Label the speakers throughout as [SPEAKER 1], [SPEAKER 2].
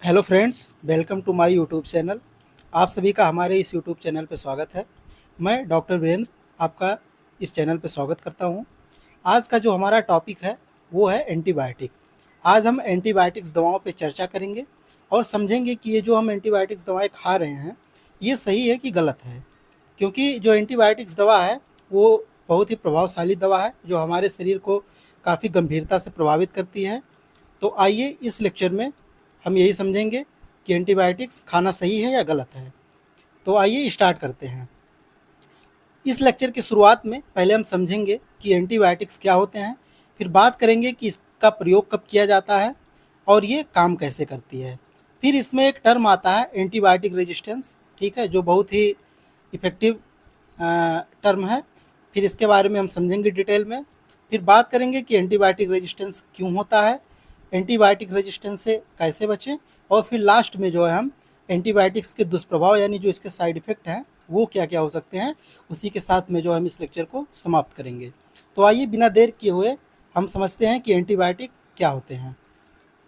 [SPEAKER 1] Hello friends, welcome to my YouTube channel. आप सभी का हमारे इस यूट्यूब चैनल पे स्वागत है। मैं डॉक्टर वीरेंद्र आपका इस चैनल पे स्वागत करता हूँ। आज का जो हमारा टॉपिक है वो है एंटीबायोटिक। आज हम एंटीबायोटिक्स दवाओं पे चर्चा करेंगे और समझेंगे कि ये जो हम एंटीबायोटिक्स दवाएं खा रहे हैं ये सही है कि गलत है। क्योंकि जो एंटीबायोटिक्स दवा है वो बहुत ही प्रभावशाली दवा है जो हमारे शरीर को काफ़ी गंभीरता से प्रभावित करती है। तो आइए इस लेक्चर में हम यही समझेंगे कि एंटीबायोटिक्स खाना सही है या गलत है। तो आइए स्टार्ट करते हैं। इस लेक्चर की शुरुआत में पहले हम समझेंगे कि एंटीबायोटिक्स क्या होते हैं, फिर बात करेंगे कि इसका प्रयोग कब किया जाता है और ये काम कैसे करती है। फिर इसमें एक टर्म आता है एंटीबायोटिक रेजिस्टेंस, ठीक है, जो बहुत ही इफ़ेक्टिव टर्म है। फिर इसके बारे में हम समझेंगे डिटेल में। फिर बात करेंगे कि एंटीबायोटिक रेजिस्टेंस क्यों होता है, एंटीबायोटिक रेजिस्टेंस से कैसे बचें, और फिर लास्ट में जो है हम एंटीबायोटिक्स के दुष्प्रभाव यानी जो इसके साइड इफ़ेक्ट हैं वो क्या क्या हो सकते हैं, उसी के साथ में जो हम इस लेक्चर को समाप्त करेंगे। तो आइए बिना देर किए हुए हम समझते हैं कि एंटीबायोटिक क्या होते हैं।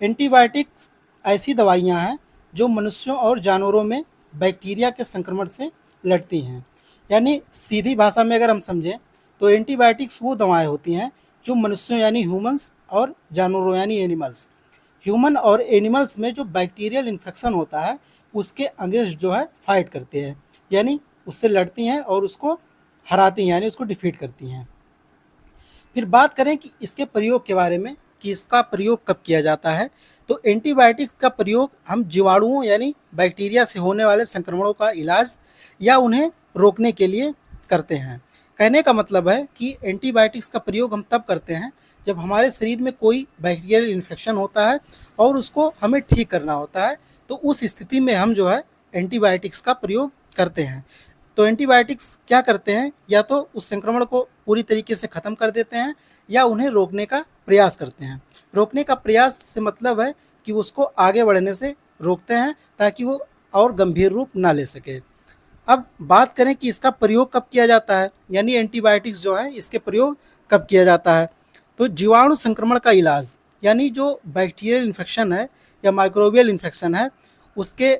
[SPEAKER 1] एंटीबायोटिक्स ऐसी दवाइयाँ हैं जो मनुष्यों और जानवरों में बैक्टीरिया के संक्रमण से लड़ती हैं। यानी सीधी भाषा में अगर हम समझें तो एंटीबायोटिक्स वो दवाएं होती हैं जो मनुष्यों यानी ह्यूमंस और जानवरों यानी एनिमल्स, ह्यूमन और एनिमल्स में जो बैक्टीरियल इन्फेक्शन होता है उसके अगेंस्ट जो है फाइट करते हैं, यानी उससे लड़ती हैं और उसको हराती हैं यानी उसको डिफीट करती हैं। फिर बात करें कि इसके प्रयोग के बारे में कि इसका प्रयोग कब किया जाता है, तो एंटीबायोटिक्स का प्रयोग हम जीवाणुओं यानी बैक्टीरिया से होने वाले संक्रमणों का इलाज या उन्हें रोकने के लिए करते हैं। कहने का मतलब है कि एंटीबायोटिक्स का प्रयोग हम तब करते हैं जब हमारे शरीर में कोई बैक्टीरियल इन्फेक्शन होता है और उसको हमें ठीक करना होता है, तो उस स्थिति में हम जो है एंटीबायोटिक्स का प्रयोग करते हैं। तो एंटीबायोटिक्स क्या करते हैं, या तो उस संक्रमण को पूरी तरीके से ख़त्म कर देते हैं या उन्हें रोकने का प्रयास करते हैं। रोकने का प्रयास से मतलब है कि उसको आगे बढ़ने से रोकते हैं ताकि वो और गंभीर रूप ना ले सके। अब बात करें कि इसका प्रयोग कब किया जाता है, यानी एंटीबायोटिक्स जो है इसके प्रयोग कब किया जाता है, तो जीवाणु संक्रमण का इलाज यानी जो बैक्टीरियल इन्फेक्शन है या माइक्रोबियल इन्फेक्शन है उसके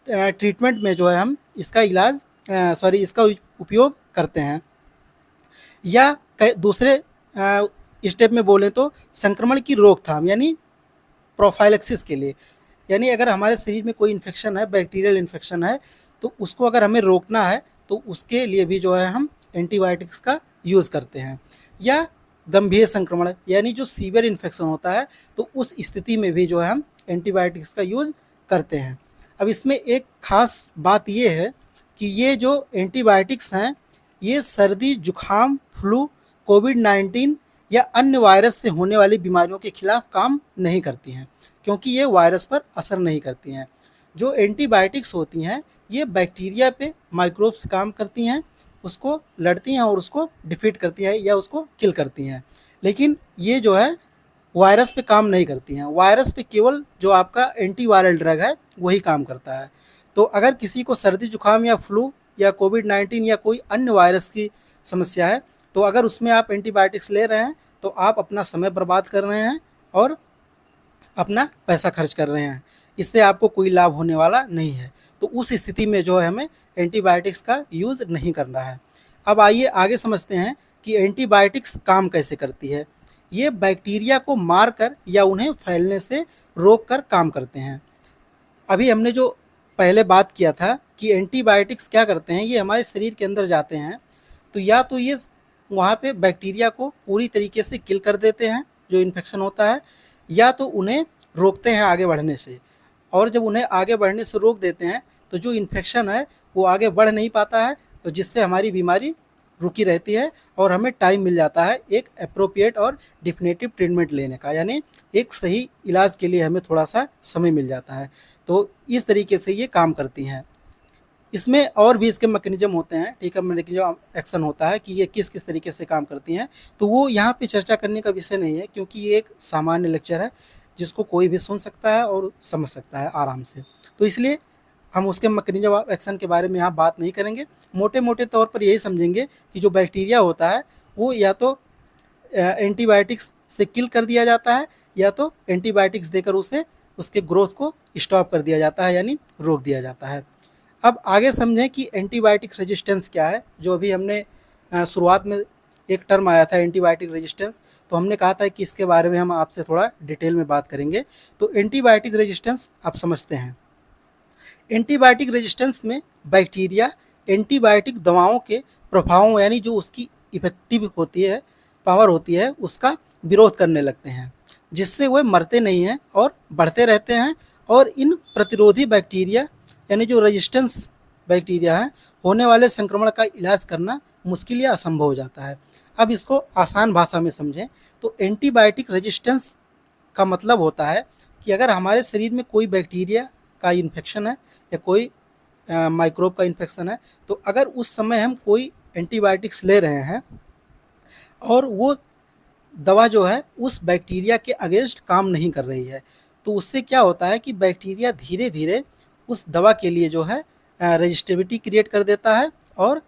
[SPEAKER 1] ट्रीटमेंट में जो है हम इसका इलाज इसका उपयोग करते हैं। या दूसरे स्टेप में बोलें तो संक्रमण की रोकथाम यानी प्रोफाइलेक्सिस के लिए, यानी अगर हमारे शरीर में कोई इन्फेक्शन है, बैक्टीरियल इन्फेक्शन है, तो उसको अगर हमें रोकना है तो उसके लिए भी जो है हम एंटीबायोटिक्स का यूज़ करते हैं। या गंभीर संक्रमण यानी जो सीवियर इन्फेक्शन होता है तो उस स्थिति में भी जो है हम एंटीबायोटिक्स का यूज़ करते हैं। अब इसमें एक ख़ास बात ये है कि ये जो एंटीबायोटिक्स हैं ये सर्दी, जुखाम, फ्लू, कोविड-19 या अन्य वायरस से होने वाली बीमारियों के खिलाफ काम नहीं करती हैं, क्योंकि ये वायरस पर असर नहीं करती हैं। जो एंटीबायोटिक्स होती हैं ये बैक्टीरिया पे माइक्रोब्स काम करती हैं, उसको लड़ती हैं और उसको डिफीट करती हैं या उसको किल करती हैं। लेकिन ये जो है वायरस पे काम नहीं करती हैं। वायरस पे केवल जो आपका एंटीवायरल ड्रग है वही काम करता है। तो अगर किसी को सर्दी जुकाम या फ्लू या कोविड-19 या कोई अन्य वायरस की समस्या है तो अगर उसमें आप एंटीबायोटिक्स ले रहे हैं तो आप अपना समय बर्बाद कर रहे हैं और अपना पैसा खर्च कर रहे हैं। इससे आपको कोई लाभ होने वाला नहीं है। तो उस स्थिति में जो है हमें एंटीबायोटिक्स का यूज़ नहीं करना है। अब आइए आगे समझते हैं कि एंटीबायोटिक्स काम कैसे करती है। ये बैक्टीरिया को मारकर या उन्हें फैलने से रोककर काम करते हैं। अभी हमने जो पहले बात किया था कि एंटीबायोटिक्स क्या करते हैं, ये हमारे शरीर के अंदर जाते हैं तो या तो ये वहाँ पे बैक्टीरिया को पूरी तरीके से किल कर देते हैं जो इन्फेक्शन होता है, या तो उन्हें रोकते हैं आगे बढ़ने से। और जब उन्हें आगे बढ़ने से रोक देते हैं तो जो इन्फेक्शन है वो आगे बढ़ नहीं पाता है, तो जिससे हमारी बीमारी रुकी रहती है और हमें टाइम मिल जाता है एक एप्रोप्रिएट और डिफिनेटिव ट्रीटमेंट लेने का, यानी एक सही इलाज के लिए हमें थोड़ा सा समय मिल जाता है। तो इस तरीके से ये काम करती हैं। इसमें और भी इसके मैकेनिज्म होते हैं, ठीक है, मैकेनिज्म एक्शन होता है कि ये किस किस तरीके से काम करती हैं, तो वो यहाँ पे चर्चा करने का विषय नहीं है क्योंकि ये एक सामान्य लेक्चर है जिसको कोई भी सुन सकता है और समझ सकता है आराम से। तो इसलिए हम उसके मैकेनिज्म ऑफ एक्शन के बारे में यहाँ बात नहीं करेंगे। मोटे मोटे तौर पर यही समझेंगे कि जो बैक्टीरिया होता है वो या तो एंटीबायोटिक्स से किल कर दिया जाता है या तो एंटीबायोटिक्स देकर उसे उसके ग्रोथ को स्टॉप कर दिया जाता है, यानी रोक दिया जाता है। अब आगे समझें कि एंटीबायोटिक रेजिस्टेंस क्या है। जो अभी हमने शुरुआत में एक टर्म आया था एंटीबायोटिक रेजिस्टेंस, तो हमने कहा था कि इसके बारे में हम आपसे थोड़ा डिटेल में बात करेंगे। तो एंटीबायोटिक रेजिस्टेंस आप समझते हैं। एंटीबायोटिक रेजिस्टेंस में बैक्टीरिया एंटीबायोटिक दवाओं के प्रभावों, यानी जो उसकी इफेक्टिव होती है, पावर होती है, उसका विरोध करने लगते हैं, जिससे वे मरते नहीं हैं और बढ़ते रहते हैं। और इन प्रतिरोधी बैक्टीरिया, यानी जो रेजिस्टेंस बैक्टीरिया है, होने वाले संक्रमण का इलाज करना मुश्किल या असंभव हो जाता है। अब इसको आसान भाषा में समझें तो एंटीबायोटिक रेजिस्टेंस का मतलब होता है कि अगर हमारे शरीर में कोई बैक्टीरिया का इन्फेक्शन है या कोई माइक्रोब का इन्फेक्शन है, तो अगर उस समय हम कोई एंटीबायोटिक्स ले रहे हैं और वो दवा जो है उस बैक्टीरिया के अगेंस्ट काम नहीं कर रही है, तो उससे क्या होता है कि बैक्टीरिया धीरे धीरे उस दवा के लिए जो है रेजिस्टिविटी क्रिएट कर देता है, और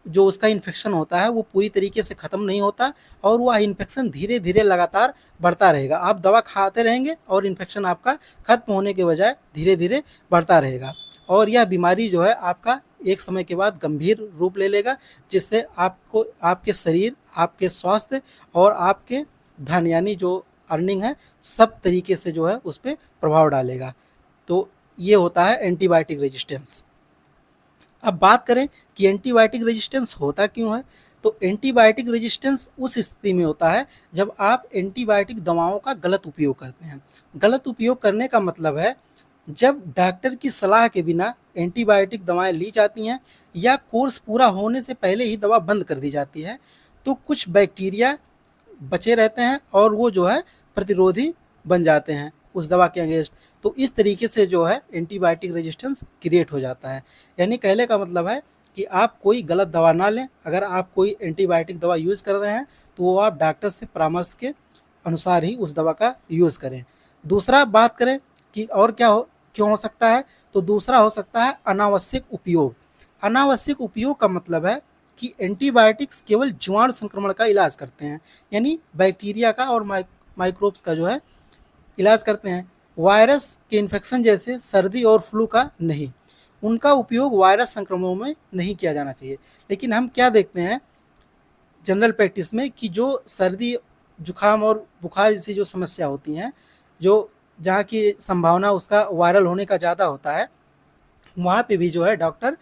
[SPEAKER 1] जो उसका इन्फेक्शन होता है वो पूरी तरीके से ख़त्म नहीं होता, और वह इन्फेक्शन धीरे धीरे लगातार बढ़ता रहेगा। आप दवा खाते रहेंगे और इन्फेक्शन आपका ख़त्म होने के बजाय धीरे धीरे बढ़ता रहेगा, और यह बीमारी जो है आपका एक समय के बाद गंभीर रूप ले लेगा, जिससे आपको आपके शरीर, आपके स्वास्थ्य और आपके धन, यानी जो अर्निंग है, सब तरीके से जो है उस पर प्रभाव डालेगा। तो ये होता है एंटीबायोटिक रेजिस्टेंस। अब बात करें कि एंटीबायोटिक रेजिस्टेंस होता क्यों है, तो एंटीबायोटिक रेजिस्टेंस उस स्थिति में होता है जब आप एंटीबायोटिक दवाओं का गलत उपयोग करते हैं। गलत उपयोग करने का मतलब है जब डॉक्टर की सलाह के बिना एंटीबायोटिक दवाएं ली जाती हैं या कोर्स पूरा होने से पहले ही दवा बंद कर दी जाती है, तो कुछ बैक्टीरिया बचे रहते हैं और वो जो है प्रतिरोधी बन जाते हैं उस दवा के अगेंस्ट। तो इस तरीके से जो है एंटीबायोटिक रेजिस्टेंस क्रिएट हो जाता है। यानी कहने का मतलब है कि आप कोई गलत दवा ना लें। अगर आप कोई एंटीबायोटिक दवा यूज़ कर रहे हैं तो वो आप डॉक्टर से परामर्श के अनुसार ही उस दवा का यूज़ करें। दूसरा बात करें कि और क्यों हो सकता है, तो दूसरा हो सकता है अनावश्यक उपयोग। अनावश्यक उपयोग का मतलब है कि एंटीबायोटिक्स केवल जीवाणु संक्रमण का इलाज करते हैं, यानी बैक्टीरिया का और माइक्रोब्स का जो है इलाज करते हैं, वायरस के इन्फेक्शन जैसे सर्दी और फ्लू का नहीं। उनका उपयोग वायरस संक्रमणों में नहीं किया जाना चाहिए। लेकिन हम क्या देखते हैं जनरल प्रैक्टिस में कि जो सर्दी, जुकाम और बुखार जैसी जो समस्या होती हैं, जो जहाँ की संभावना उसका वायरल होने का ज़्यादा होता है, वहाँ पे भी जो है डॉक्टर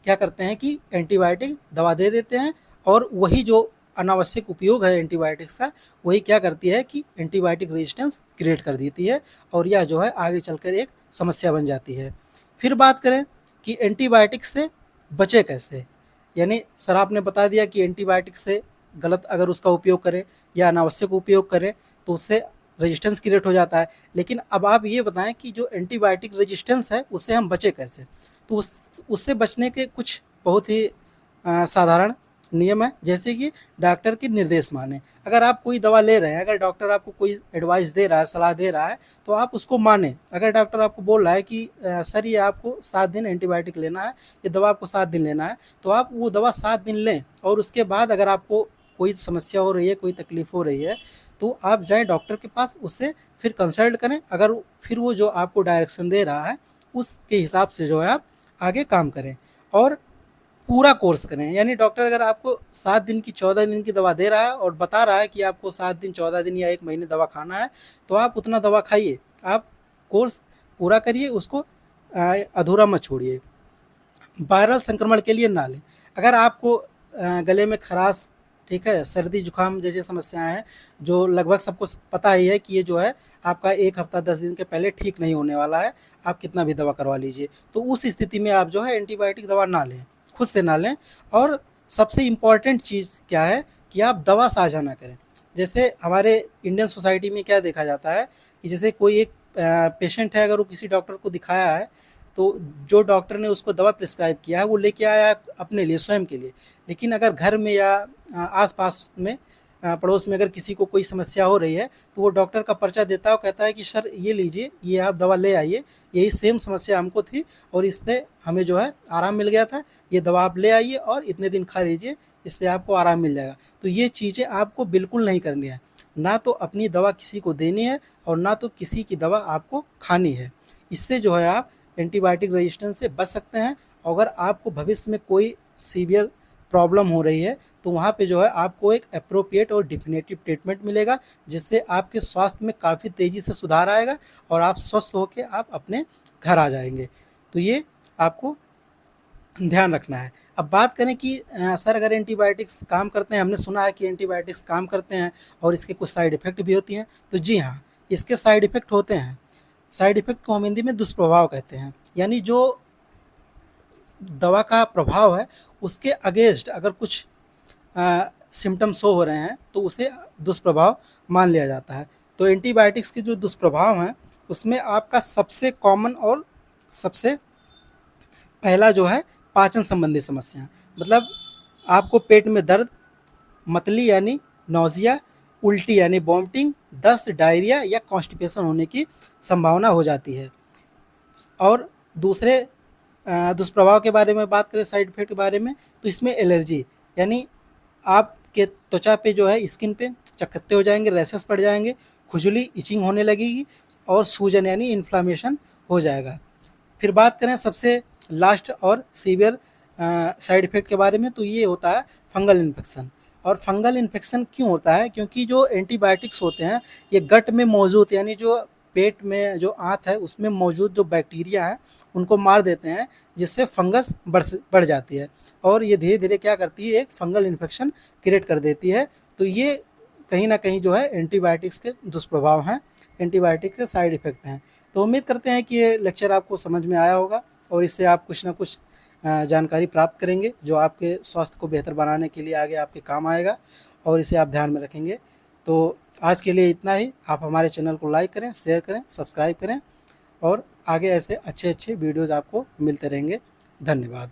[SPEAKER 1] क्या करते हैं कि एंटीबायोटिक दवा दे देते हैं, और वही जो अनावश्यक उपयोग है एंटीबायोटिक्स का, वही क्या करती है कि एंटीबायोटिक रेजिस्टेंस क्रिएट कर देती है, और यह जो है आगे चलकर एक समस्या बन जाती है। फिर बात करें कि एंटीबायोटिक से बचे कैसे, यानी सर आपने बता दिया कि एंटीबायोटिक से गलत अगर उसका उपयोग करें या अनावश्यक उपयोग करें तो उससे रेजिस्टेंस क्रिएट हो जाता है। लेकिन अब आप ये बताएं कि जो एंटीबायोटिक रेजिस्टेंस है उससे हम बचे कैसे। तो उससे बचने के कुछ बहुत ही साधारण नियम है, जैसे कि डॉक्टर के निर्देश माने। अगर आप कोई दवा ले रहे हैं, अगर डॉक्टर आपको कोई एडवाइस दे रहा है, सलाह दे रहा है, तो आप उसको माने। अगर डॉक्टर आपको बोल रहा है कि सर ये आपको 7 दिन एंटीबायोटिक लेना है, ये दवा आपको 7 दिन लेना है, तो आप वो दवा 7 दिन लें, और उसके बाद अगर आपको कोई समस्या हो रही है, कोई तकलीफ़ हो रही है, तो आप जाएँ डॉक्टर के पास, उससे फिर कंसल्ट करें। अगर फिर वो जो आपको डायरेक्शन दे रहा है उसके हिसाब से जो है आप आगे काम करें और पूरा कोर्स करें। यानी डॉक्टर अगर आपको 7 दिन की 14 दिन की दवा दे रहा है और बता रहा है कि आपको 7 दिन, 14 दिन या 1 महीने दवा खाना है, तो आप उतना दवा खाइए, आप कोर्स पूरा करिए, उसको अधूरा मत छोड़िए। वायरल संक्रमण के लिए ना लें। अगर आपको गले में खराश, ठीक है, सर्दी जुकाम जैसी समस्याएं हैं, जो लगभग सबको पता ही है कि ये जो है आपका 1 हफ्ता 10 दिन के पहले ठीक नहीं होने वाला है, आप कितना भी दवा करवा लीजिए, तो उस स्थिति में आप जो है एंटीबायोटिक दवा ना लें, खुद से ना लें। और सबसे इम्पॉर्टेंट चीज़ क्या है कि आप दवा साझा ना करें। जैसे हमारे इंडियन सोसाइटी में क्या देखा जाता है कि जैसे कोई एक पेशेंट है, अगर वो किसी डॉक्टर को दिखाया है, तो जो डॉक्टर ने उसको दवा प्रिस्क्राइब किया है वो लेके आया अपने लिए, स्वयं के लिए। लेकिन अगर घर में या आस-पास में पड़ोस में अगर किसी को कोई समस्या हो रही है, तो वो डॉक्टर का पर्चा देता है और कहता है कि सर ये लीजिए, ये आप दवा ले आइए, यही सेम समस्या हमको थी और इससे हमें जो है आराम मिल गया था, ये दवा आप ले आइए और इतने दिन खा लीजिए, इससे आपको आराम मिल जाएगा। तो ये चीज़ें आपको बिल्कुल नहीं करनी है। ना तो अपनी दवा किसी को देनी है और ना तो किसी की दवा आपको खानी है। इससे जो है आप एंटीबायोटिक रेजिस्टेंस से बच सकते हैं। अगर आपको भविष्य में कोई सीवियर प्रॉब्लम हो रही है तो वहाँ पे जो है आपको एक एप्रोप्रिएट और डिफिनेटिव ट्रीटमेंट मिलेगा, जिससे आपके स्वास्थ्य में काफ़ी तेज़ी से सुधार आएगा और आप स्वस्थ होकर आप अपने घर आ जाएंगे। तो ये आपको ध्यान रखना है। अब बात करें कि सर अगर एंटीबायोटिक्स काम करते हैं, हमने सुना है कि एंटीबायोटिक्स काम करते हैं और इसके कुछ साइड इफ़ेक्ट भी होती हैं। तो जी हाँ, इसके साइड इफ़ेक्ट होते हैं। साइड इफ़ेक्ट को हम हिंदी में दुष्प्रभाव कहते हैं, यानी जो दवा का प्रभाव है उसके अगेंस्ट अगर कुछ सिम्पटम शो हो रहे हैं तो उसे दुष्प्रभाव मान लिया जाता है। तो एंटीबायोटिक्स के जो दुष्प्रभाव हैं उसमें आपका सबसे कॉमन और सबसे पहला जो है पाचन संबंधी समस्या, मतलब आपको पेट में दर्द, मतली यानी नौजिया, उल्टी यानी वॉमिटिंग, दस्त, डायरिया या कॉन्स्टिपेशन होने की संभावना हो जाती है। और दूसरे दुष्प्रभाव के बारे में बात करें, साइड इफेक्ट के बारे में, तो इसमें एलर्जी, यानी आपके त्वचा पे जो है स्किन पे चकत्ते हो जाएंगे, रैशेस पड़ जाएंगे, खुजली इचिंग होने लगेगी और सूजन यानी इन्फ्लामेशन हो जाएगा। फिर बात करें सबसे लास्ट और सीवियर साइड इफ़ेक्ट के बारे में, तो ये होता है फंगल इन्फेक्शन। और फंगल इन्फेक्शन क्यों होता है? क्योंकि जो एंटीबायोटिक्स होते हैं ये गट में मौजूद, यानी जो पेट में जो आंत है उसमें मौजूद जो बैक्टीरिया है उनको मार देते हैं, जिससे फंगस बढ़ जाती है और ये धीरे धीरे क्या करती है, एक फंगल इन्फेक्शन क्रिएट कर देती है। तो ये कहीं ना कहीं जो है एंटीबायोटिक्स के दुष्प्रभाव हैं, एंटीबायोटिक के साइड इफ़ेक्ट हैं। तो उम्मीद करते हैं कि ये लेक्चर आपको समझ में आया होगा और इससे आप कुछ ना कुछ जानकारी प्राप्त करेंगे जो आपके स्वास्थ्य को बेहतर बनाने के लिए आगे आपके काम आएगा और इसे आप ध्यान में रखेंगे। तो आज के लिए इतना ही। आप हमारे चैनल को लाइक करें, शेयर करें, सब्सक्राइब करें और आगे ऐसे अच्छे अच्छे वीडियोज़ आपको मिलते रहेंगे। धन्यवाद।